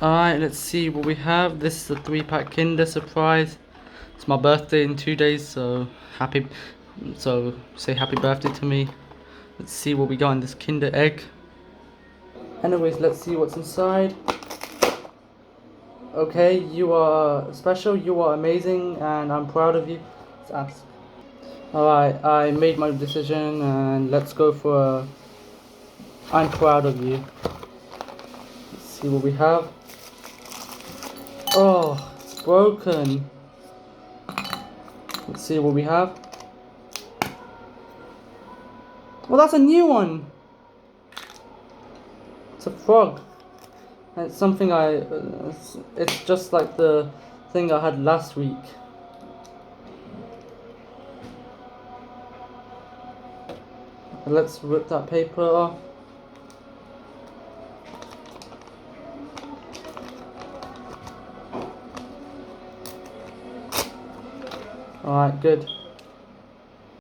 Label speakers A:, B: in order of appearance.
A: Alright, let's see what we have. This is a 3-pack Kinder Surprise. It's my birthday in 2 days, so say happy birthday to me. Let's see what we got in this Kinder Egg. Anyways, let's see what's inside. Okay, you are special, you are amazing, and I'm proud of you. Let's ask. Alright, I made my decision, and let's go for a I'm proud of you. Let's see what we have. Oh, it's broken. Let's see what we have. Well, that's a new one. It's a frog. And it's something it's just like the thing I had last week. Let's rip that paper off. Alright, good.